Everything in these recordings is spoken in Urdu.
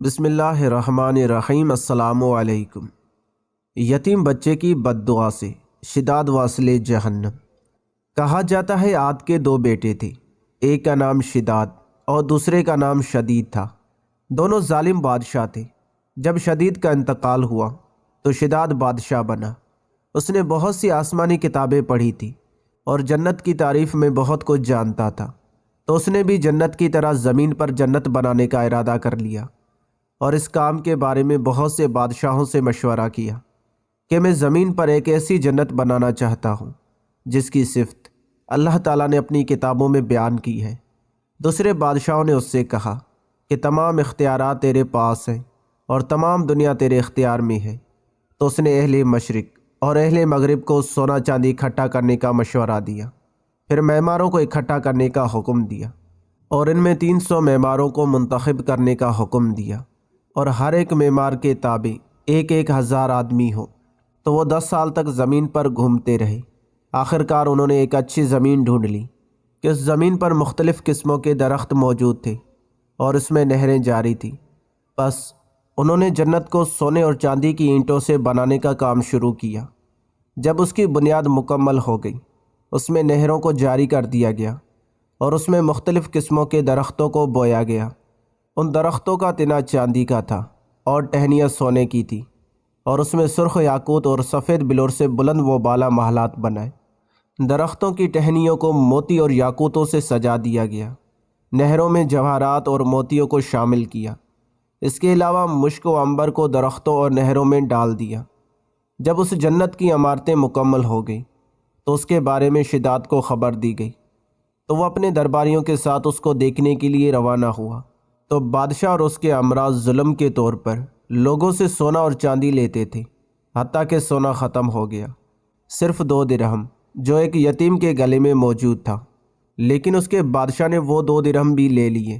بسم اللہ الرحمن الرحیم۔ السلام علیکم۔ یتیم بچے کی بد دعا سے شداد واصل جہنم۔ کہا جاتا ہے عاد کے دو بیٹے تھے، ایک کا نام شداد اور دوسرے کا نام شدید تھا۔ دونوں ظالم بادشاہ تھے۔ جب شدید کا انتقال ہوا تو شداد بادشاہ بنا۔ اس نے بہت سی آسمانی کتابیں پڑھی تھی اور جنت کی تعریف میں بہت کچھ جانتا تھا، تو اس نے بھی جنت کی طرح زمین پر جنت بنانے کا ارادہ کر لیا اور اس کام کے بارے میں بہت سے بادشاہوں سے مشورہ کیا کہ میں زمین پر ایک ایسی جنت بنانا چاہتا ہوں جس کی صفت اللہ تعالیٰ نے اپنی کتابوں میں بیان کی ہے۔ دوسرے بادشاہوں نے اس سے کہا کہ تمام اختیارات تیرے پاس ہیں اور تمام دنیا تیرے اختیار میں ہے۔ تو اس نے اہل مشرق اور اہل مغرب کو سونا چاندی اکٹھا کرنے کا مشورہ دیا، پھر معماروں کو اکٹھا کرنے کا حکم دیا اور ان میں 300 معماروں کو منتخب کرنے کا حکم دیا، اور ہر ایک معمار کے تابع 1000 آدمی ہو۔ تو وہ 10 سال تک زمین پر گھومتے رہے۔ آخرکار انہوں نے ایک اچھی زمین ڈھونڈ لی کہ اس زمین پر مختلف قسموں کے درخت موجود تھے اور اس میں نہریں جاری تھیں۔ بس انہوں نے جنت کو سونے اور چاندی کی اینٹوں سے بنانے کا کام شروع کیا۔ جب اس کی بنیاد مکمل ہو گئی، اس میں نہروں کو جاری کر دیا گیا اور اس میں مختلف قسموں کے درختوں کو بویا گیا۔ ان درختوں کا تنا چاندی کا تھا اور ٹہنیاں سونے کی تھی، اور اس میں سرخ یاقوت اور سفید بلور سے بلند و بالا محلات بنائے۔ درختوں کی ٹہنیوں کو موتی اور یاقوتوں سے سجا دیا گیا۔ نہروں میں جواہرات اور موتیوں کو شامل کیا۔ اس کے علاوہ مشک و عنبر کو درختوں اور نہروں میں ڈال دیا۔ جب اس جنت کی عمارتیں مکمل ہو گئی تو اس کے بارے میں شداد کو خبر دی گئی، تو وہ اپنے درباریوں کے ساتھ اس کو دیکھنے کے لیے روانہ ہوا۔ تو بادشاہ اور اس کے امراض ظلم کے طور پر لوگوں سے سونا اور چاندی لیتے تھے، حتیٰ کہ سونا ختم ہو گیا، صرف 2 درہم جو ایک یتیم کے گلے میں موجود تھا۔ لیکن اس کے بادشاہ نے وہ 2 درہم بھی لے لیے۔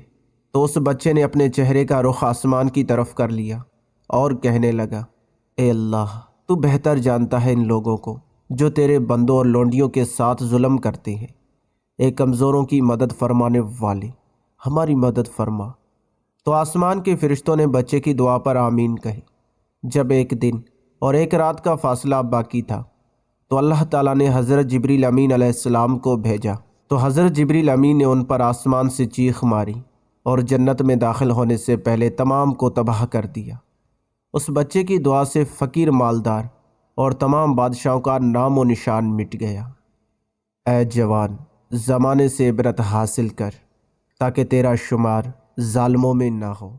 تو اس بچے نے اپنے چہرے کا رخ آسمان کی طرف کر لیا اور کہنے لگا، اے اللہ، تو بہتر جانتا ہے ان لوگوں کو جو تیرے بندوں اور لونڈیوں کے ساتھ ظلم کرتے ہیں۔ اے کمزوروں کی مدد فرمانے والے، ہماری مدد فرما۔ تو آسمان کے فرشتوں نے بچے کی دعا پر آمین کہی۔ جب 1 دن اور 1 رات کا فاصلہ باقی تھا تو اللہ تعالیٰ نے حضرت جبریل امین علیہ السلام کو بھیجا۔ تو حضرت جبریل امین نے ان پر آسمان سے چیخ ماری اور جنت میں داخل ہونے سے پہلے تمام کو تباہ کر دیا۔ اس بچے کی دعا سے فقیر مالدار اور تمام بادشاہوں کا نام و نشان مٹ گیا۔ اے جوان، زمانے سے عبرت حاصل کر تاکہ تیرا شمار ظالموں میں نہ ہو۔